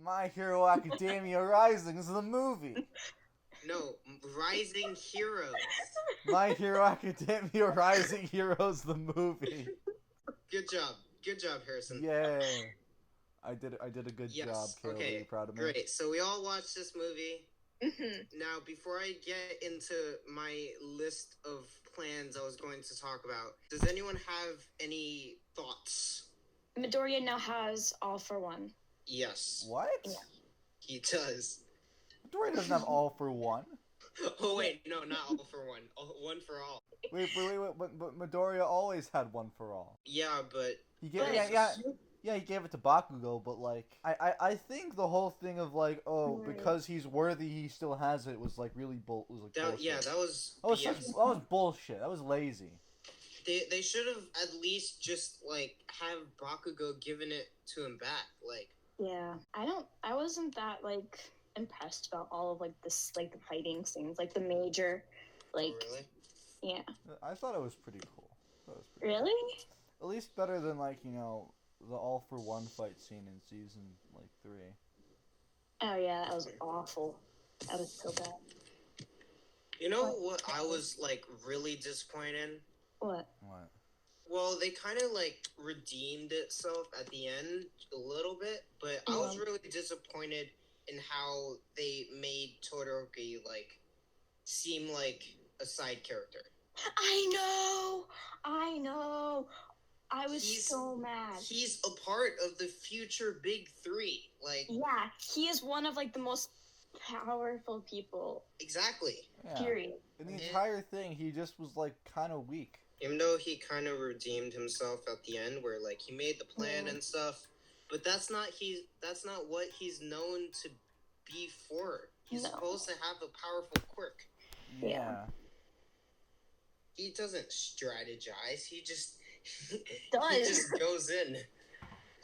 My Hero Academia Rising is the movie. No, Rising Heroes. My Hero Academia Rising Heroes the movie. Good job, Harrison. Yay! I did a good job, Caleb. Okay, Are you proud of me? Great. So we all watched this movie. Mm-hmm. Now, before I get into my list of plans I was going to talk about, does anyone have any thoughts? Midoriya now has All for One. Yes. What? Yeah. He does. Midoriya doesn't have All for One. Oh wait, no, not All for One. One for all. Wait, but Midoriya always had One for All. Yeah, but He gave he gave it to Bakugo, but like I think the whole thing of like because he's worthy he still has it was like really bullshit. Yeah, that was bullshit. That was lazy. They should have at least just like have Bakugo given it to him back, like. Yeah, I wasn't that like impressed about all of like this like the fighting scenes, like the major, like. Oh, really? Yeah. I thought it was pretty cool. Really? At least better than like the All for One fight scene in season like 3. Oh yeah, that was awful. That was so bad. You know what I was like really disappointed in? What? Well, they kind of like redeemed itself at the end a little bit, but I was really disappointed in how they made Todoroki like seem like a side character. I know. I was so mad. He's a part of the future Big Three. Like, yeah, he is one of like the most powerful people. Exactly. Yeah. Period. In the entire thing, he just was like kind of weak. Even though he kind of redeemed himself at the end, where like he made the plan and stuff, but that's not what he's known to be for. He's supposed to have a powerful quirk. Yeah. He doesn't strategize. He just does. He just goes in.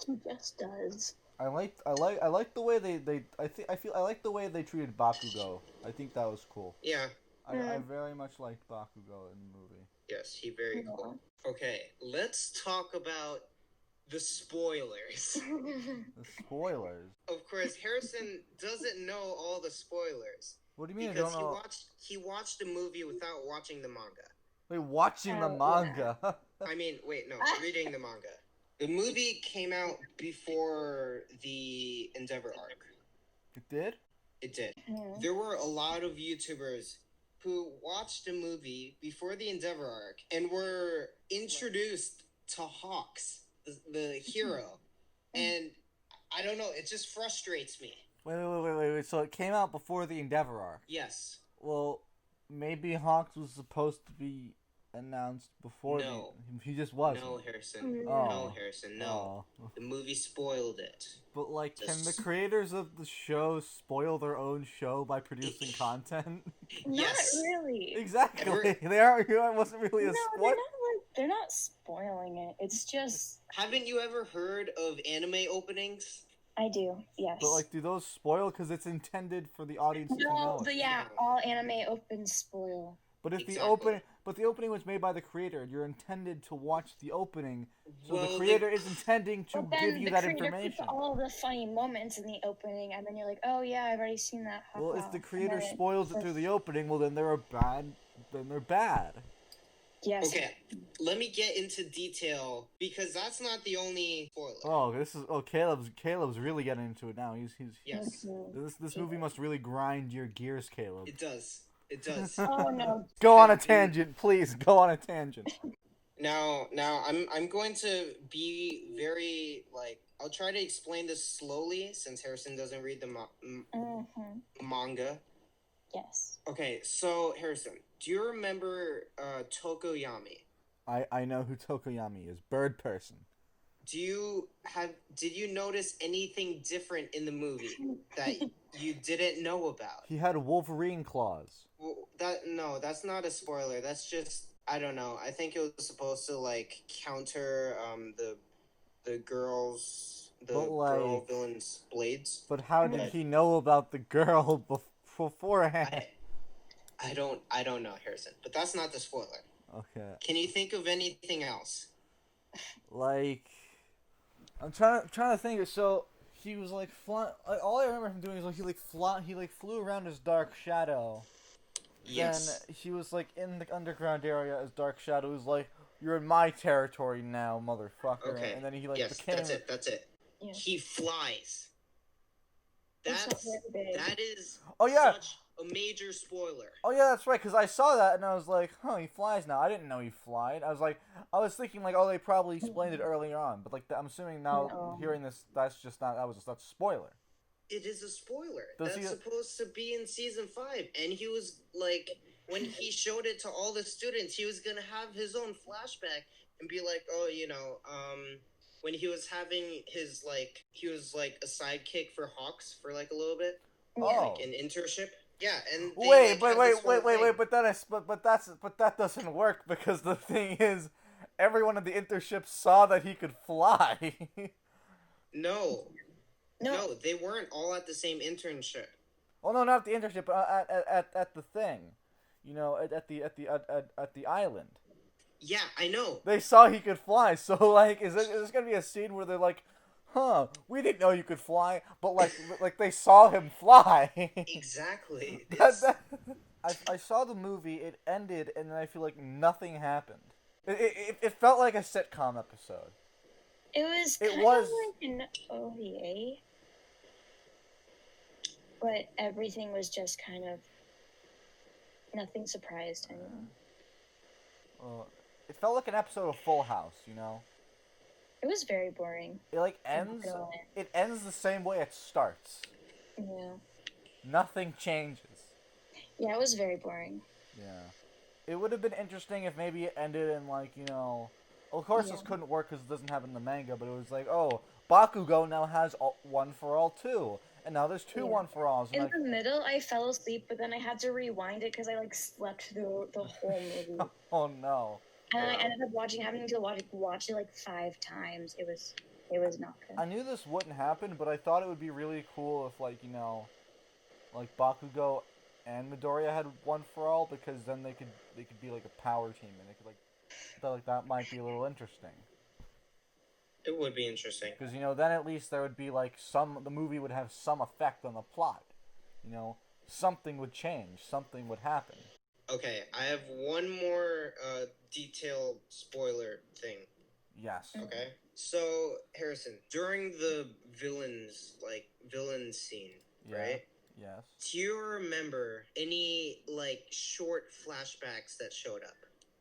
He just does. I like the way I like the way they treated Bakugo. I think that was cool. Yeah. I very much liked Bakugo in the movie. Yes, he very cool. Okay, let's talk about the spoilers. The spoilers? Of course, Harrison doesn't know all the spoilers. What do you mean because I don't know? He watched the movie without watching the manga. Wait, watching the manga? Yeah. I mean, wait, no, reading the manga. The movie came out before the Endeavor arc. It did? It did. There were a lot of YouTubers who watched the movie before the Endeavor arc and were introduced to Hawks, the hero. And I don't know, it just frustrates me. Wait. So it came out before the Endeavor arc? Yes. Well, maybe Hawks was supposed to be announced before. No. He just wasn't. No, Harrison. Oh. No, Harrison, no. Oh. The movie spoiled it. But, like, can the creators of the show spoil their own show by producing content? Yes. Not really. Exactly. They aren't. It wasn't really a spoiler. They're not spoiling it. It's just. Haven't you ever heard of anime openings? I do. Yes. But like, do those spoil because it's intended for the audience to know? But yeah, all anime opens spoil. But if the opening was made by the creator, you're intended to watch the opening, so the creator is intending to give you that information. Puts all the funny moments in the opening, and then you're like, oh yeah, I've already seen that. Well, if the creator spoils it through the opening, well then they're bad. Then they're bad. Yes. Okay, let me get into detail because that's not the only spoiler. Caleb's really getting into it now. He's yes. This movie must really grind your gears, Caleb. It does. It does. Oh no. Go on a tangent, please. Go on a tangent. Now I'm going to be very like I'll try to explain this slowly since Harrison doesn't read the manga. Yes. Okay, so Harrison, do you remember Tokoyami? I know who Tokoyami is. Bird person. Did you notice anything different in the movie that you didn't know about? He had Wolverine claws. Well, that's not a spoiler. That's just I don't know. I think it was supposed to like counter the girl villain's blades. But how did he know about the girl beforehand? I don't know, Harrison. But that's not the spoiler. Okay. Can you think of anything else? Like, I'm trying to think. So he was like all I remember him doing is like he flew around as Dark Shadow. Yes. Then he was like in the underground area as Dark Shadow. He was like, "You're in my territory now, motherfucker." Okay. And then he like yes, became. That's it. Yeah. He flies. It's not very big. That is yeah. such a major spoiler. Oh yeah, that's right. Because I saw that and I was like, "Huh, he flies now." I didn't know he flied. I was thinking like, "Oh, they probably explained it earlier on." But like, I'm assuming now No. hearing this, that's a spoiler. It is a spoiler. Does That's supposed to be in season 5, and he was like, when he showed it to all the students, he was gonna have his own flashback and be like, "Oh, when he was having his he was like a sidekick for Hawks for like a little bit, Oh, like an internship." Yeah, and wait, but that doesn't work because the thing is, everyone in the internship saw that he could fly. No, they weren't all at the same internship. Well, no, not at the internship, but at the thing, at the island. Yeah, I know. They saw he could fly, so like, is this gonna be a scene where they're like, "Huh, we didn't know you could fly," but like they saw him fly. Exactly. I saw the movie. It ended, and then I feel like nothing happened. It felt like a sitcom episode. It was kind of like an OVA, but everything was just kind of nothing surprised anyone. It felt like an episode of Full House, It was very boring. It like ends. It ends the same way it starts. Yeah. Nothing changes. Yeah, it was very boring. Yeah. It would have been interesting if maybe it ended in like, of course this couldn't work because it doesn't happen in the manga, but it was like, oh, Bakugo now has One for All 2, and now there's two One for Alls. In the middle, I fell asleep, but then I had to rewind it because I slept through the whole movie. Oh no. And I ended up having to watch it 5 times. It was not good. I knew this wouldn't happen, but I thought it would be really cool if like Bakugo and Midoriya had One for All, because then they could be like a power team, and they could I thought like that might be a little interesting. It would be interesting. Because then at least there would be the movie would have some effect on the plot. Something would change, something would happen. Okay, I have one more detailed spoiler thing. Yes. Okay. So, Harrison, during the villain scene, right? Yes. Do you remember any short flashbacks that showed up?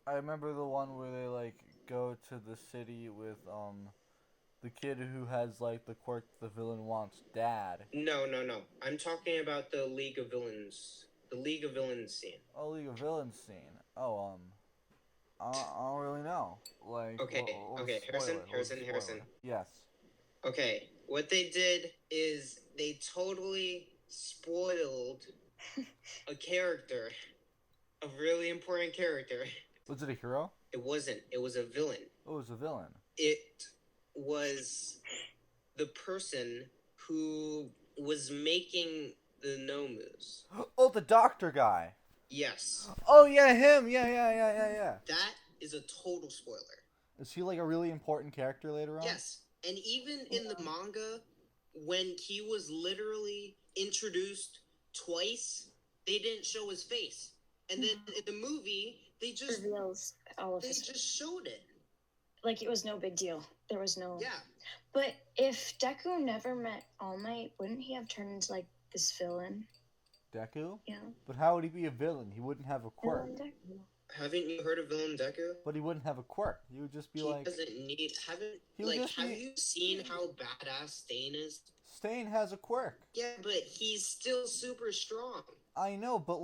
I remember the one where they go to the city with the kid who has the quirk the villain wants dad. No. I'm talking about the League of Villains. The League of Villains scene. Oh, League of Villains scene. Oh, I don't really know. Okay, Harrison. Yes. Okay, what they did is they totally spoiled a character, a really important character. Was it a hero? It wasn't. It was a villain. Oh, it was a villain. It was the person who was making the Nomus. Oh, the doctor guy. Yes. Oh, yeah, him. Yeah. That is a total spoiler. Is he a really important character later on? Yes. And even in the manga, when he was literally introduced twice, they didn't show his face. And then in the movie, they just reveals all of they just showed it. It was no big deal. There was no... Yeah. But if Deku never met All Might, wouldn't he have turned into, this villain? Deku? Yeah. But how would he be a villain? He wouldn't have a quirk. Villain Deku. Haven't you heard of Villain Deku? But he wouldn't have a quirk. He would just be he doesn't need... Have you seen how badass Stain is? Stain has a quirk. Yeah, but he's still super strong. I know, but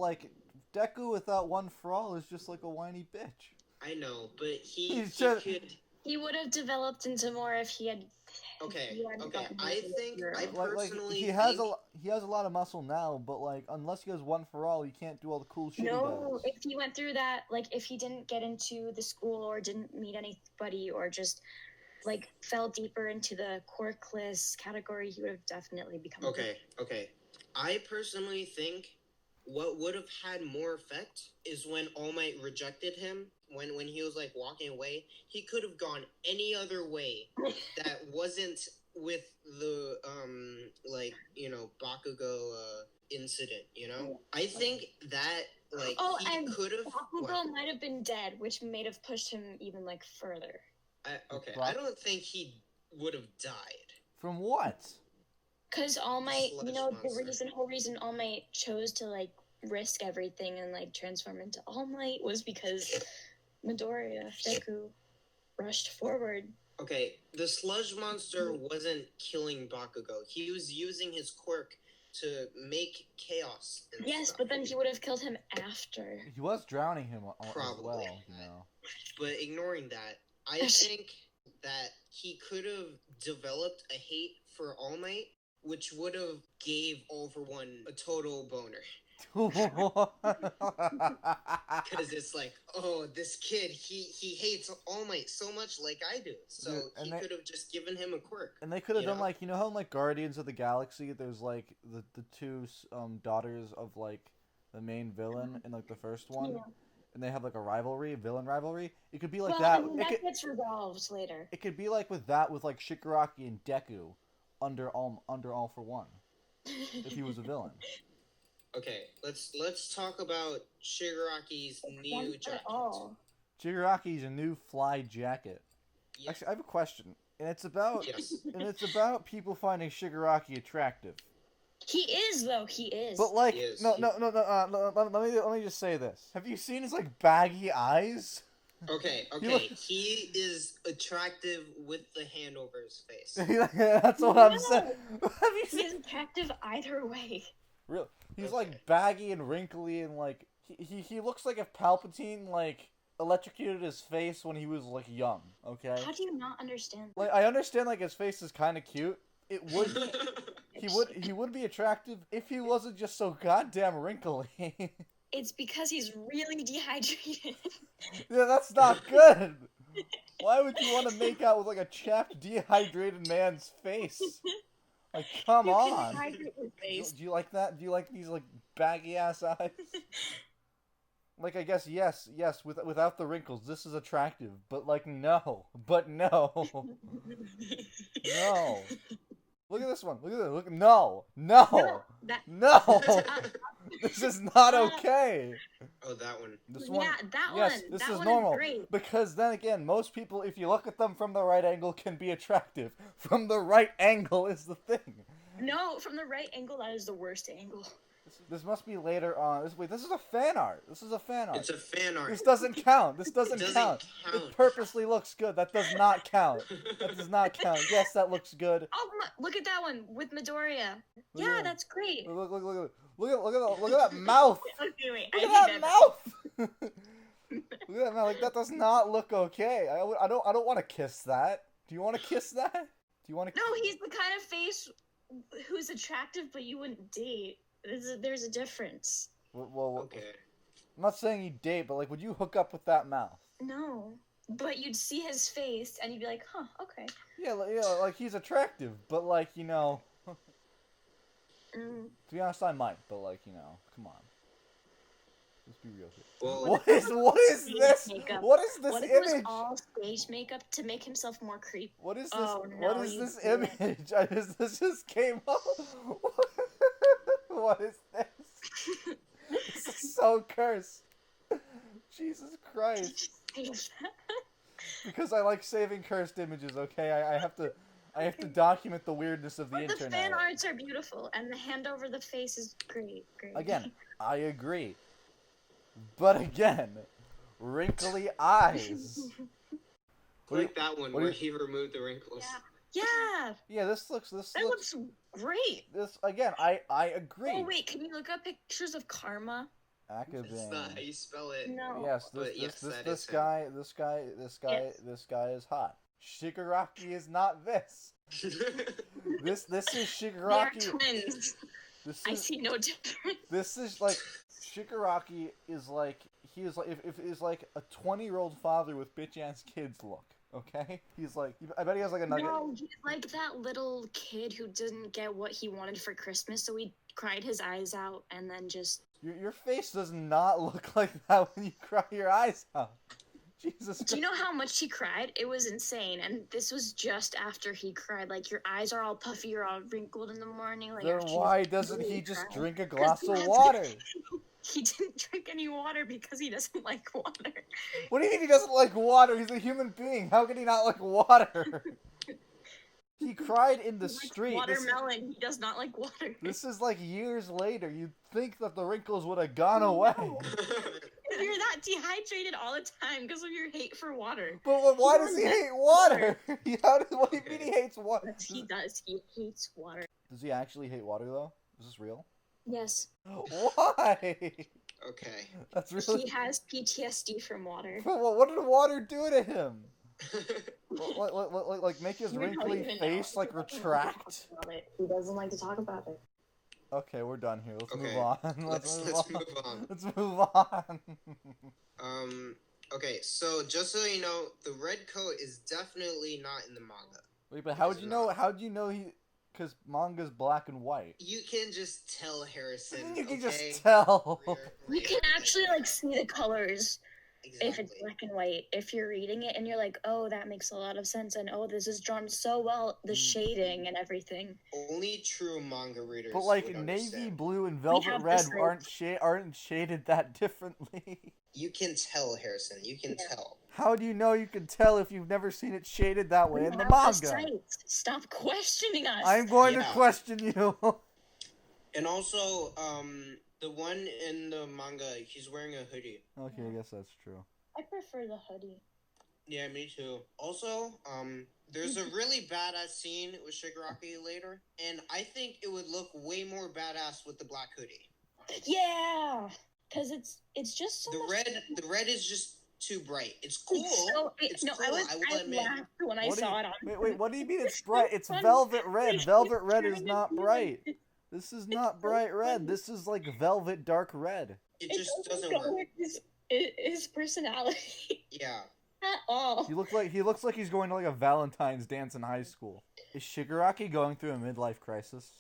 Deku without One for All is just a whiny bitch. I know, but he could... He would have developed into more if he had... Okay. I personally he has a lot of muscle now, but unless he has One for All, he can't do all the cool shit he does. No, if he went through that, if he didn't get into the school or didn't meet anybody or just fell deeper into the quirkless category, he would have definitely become. Okay. I personally think what would have had more effect is when All Might rejected him. When he was walking away, he could have gone any other way that wasn't with the Bakugo incident, I think that he could have Bakugo might have been dead, which might have pushed him even further. I don't think he would have died. From what? Because All Might, the whole reason All Might chose to risk everything and transform into All Might was because Midoriya, Deku, rushed forward. Okay, the sludge monster wasn't killing Bakugo. He was using his quirk to make chaos. Yes, but then he would have killed him after. He was drowning him Probably. as well, But ignoring that, I think that he could have developed a hate for All Might, which would have gave All for One a total boner. Because it's this kid, he hates All Might so much like I do. So he could have just given him a quirk. And they could have done how in Guardians of the Galaxy there's the two daughters of the main villain in the first one. Yeah. And they have a villain rivalry. It could be that. That gets resolved later. It could be with that with Shigaraki and Deku under All for One. If he was a villain. Okay, let's talk about Shigaraki's new jacket. Shigaraki's a new fly jacket. Yeah. Actually, I have a question, and it's about people finding Shigaraki attractive. He is, though. He is. But no. Let me just say this. Have you seen his baggy eyes? Okay. He is attractive with the hand over his face. That's what I'm saying. He's attractive either way. Really? He's baggy and wrinkly and he looks like if Palpatine electrocuted his face when he was young. Okay. How do you not understand? I understand his face is kind of cute. It would be, he would be attractive if he wasn't just so goddamn wrinkly. It's because he's really dehydrated. Yeah, that's not good. Why would you want to make out with a chapped, dehydrated man's face? Come on. Do you like that? Do you like these baggy ass eyes? I guess yes, without the wrinkles, this is attractive. But no. No. Look at this one. Look at this. Look. No. This is not okay. Oh, that one. This one. Yeah, that yes, one. This that is one normal. Is great. Because then again, most people, if you look at them from the right angle, can be attractive. From the right angle is the thing. No, from the right angle, that is the worst angle. This must be later on. This is a fan art. It's a fan art. This doesn't count. It purposely looks good. That does not count. Yes, that looks good. Oh, look at that one with Midoriya. Yeah, that's great. Look at that mouth. Okay, look at that mouth. Look at that mouth. That does not look okay. I don't want to kiss that. Do you want to kiss that? Do you want to? No, he's the kind of face who's attractive, but you wouldn't date. There's a difference. Well, okay. I'm not saying you date, but would you hook up with that mouth? No, but you'd see his face and you'd be like, huh, okay. Yeah, he's attractive, but To be honest, I might, but come on. Let's be real here. Well, what is this? Makeup? What is this what if image? It was all stage makeup to make himself more creepy. What is this? Oh, what is this image? This just came up. What is this? This is so cursed. Jesus Christ. Because I like saving cursed images. Okay, I have to document the weirdness of the internet. The fan arts are beautiful, and the hand over the face is great. Again, I agree. But again, wrinkly eyes. Like that one where he removed the wrinkles. Yeah. Yeah, this looks great. This again, I agree. Oh wait, can you look up pictures of Karma? That's not how you spell it. No. Yes, this guy is hot. Shigaraki is not this. This is Shigaraki. They are twins. I see no difference. This is Shigaraki is he is if is a 20-year-old father with bitch ass kids look. Okay, he's I bet he has a nugget. No, he's like that little kid who didn't get what he wanted for Christmas, so he cried his eyes out and then just. Your face does not look like that when you cry your eyes out. Jesus Do you know how much he cried? It was insane. And this was just after he cried. Like, your eyes are all puffy, you're all wrinkled in the morning. Like, Then after why doesn't he just cried. drink a 'Cause glass he of has- water? He didn't drink any water because he doesn't like water. What do you mean he doesn't like water? He's a human being. How could he not like water? He cried in the He likes street. watermelon. He does not like water. This is like years later. You'd think that the wrinkles would have gone away. No. If you're that dehydrated all the time because of your hate for water. But why does he hate water? What do you mean he hates water? Yes, he does. He hates water. Does he actually hate water though? Is this real? Yes. Why? Okay. That's really. He has PTSD from water. What did water do to him? Like make his You don't wrinkly even face know. like retract? He doesn't like to talk about it. Okay, we're done here. Let's Okay, move on. let's move on. Let's move on. Okay, so just so you know, the red coat is definitely not in the manga. Wait, but how would you know? How do you know he? Because manga's black and white. You can just tell, Harrison. You can okay? just tell. You can actually like see the colors Exactly. if it's black and white. If you're reading it and you're like, oh, that makes a lot of sense, and oh, this is drawn so well, the shading and everything. Only true manga readers. But like would navy understand. blue and velvet have red this, like- aren't shaded that differently. You can tell, Harrison. You can tell. How do you know you can tell if you've never seen it shaded that way in the We have the manga? sight. Stop questioning us. I'm going to Yeah. question you. And also, the one in the manga, he's wearing a hoodie. Okay, I guess that's true. I prefer the hoodie. Yeah, me too. Also, there's a really badass scene with Shigaraki later, and I think it would look way more badass with the black hoodie. Yeah, because it's just so much. The red is just too bright. It's cool. It's no, cool. I will admit. laughed when I What do saw you- it on. Wait, what do you mean it's bright? It's Fun. velvet red. Velvet red is Trying to not do bright. it. This is not bright red. This is like velvet dark red. It just doesn't go work. with his personality Yeah. at all. He looks like he's going to like a Valentine's dance in high school. Is Shigaraki going through a midlife crisis?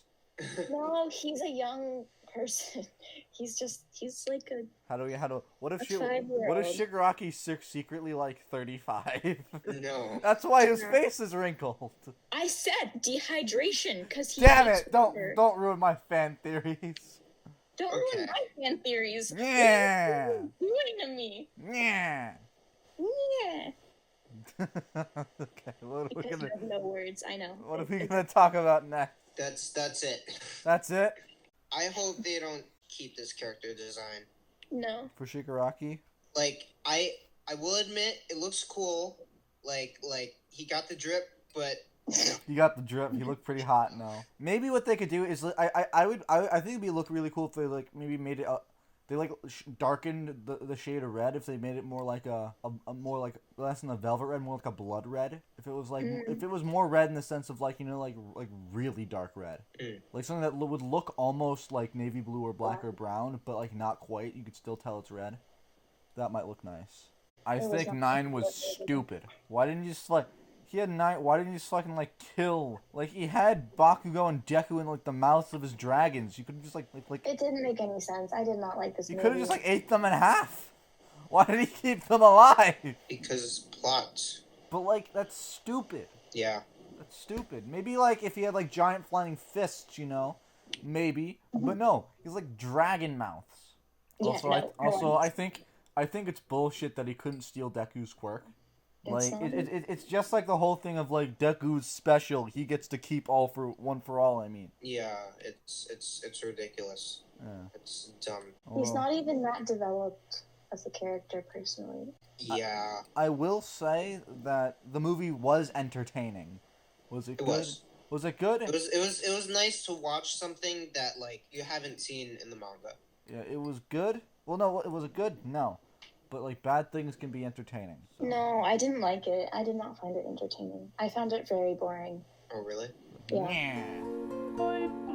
No, he's a young person. He's like a What if A 5-year-old. Shigaraki secretly like 35? No. That's why his face is wrinkled. I said dehydration because he. Damn hates it! water. Don't ruin my fan theories. Don't Okay. ruin my fan theories. Yeah. What are you doing to me? Yeah. Yeah. Okay, what are we Because gonna? you have no words. I know. What are we gonna talk about next? That's it. That's it I hope they don't keep this character design. No. for Shigaraki. Like I will admit it looks cool. Like he got the drip, but He got the drip. He looked pretty hot now. Maybe what they could do is I think it'd look really cool if they like maybe made it they like darkened the shade of red. If they made it more like a more like less than a velvet red, more like a blood red. If it was like if it was more red in the sense of like like really dark red, like something that would look almost like navy blue or black or brown, but like not quite. You could still tell it's red. That might look nice. I think 9 was stupid. Why didn't you just like? He had 9. Why didn't you just fucking like kill? Like he had Bakugo and Deku in like the mouths of his dragons. You could have just like. It didn't make any sense. I did not like this You movie. could have just like ate them in half. Why did he keep them alive? because plot. But like that's stupid. Yeah. That's stupid. Maybe like if he had like giant flying fists, maybe. But no, he's like dragon mouths. Yeah, no, I think it's bullshit that he couldn't steal Deku's quirk. It's Like not. it's just like the whole thing of like Deku's special. He gets to keep all for all. I mean, Yeah, it's ridiculous. yeah. It's dumb. He's Well, not even that developed as a character, personally. Yeah. I will say that the movie was entertaining. Was it It good? was. Was it good? It was nice to watch something that like you haven't seen in the manga. Yeah, it was good. Well, no, it was good. No, but like bad things can be entertaining. So. No, I didn't like it. I did not find it entertaining. I found it very boring. Oh really? Yeah. Yeah.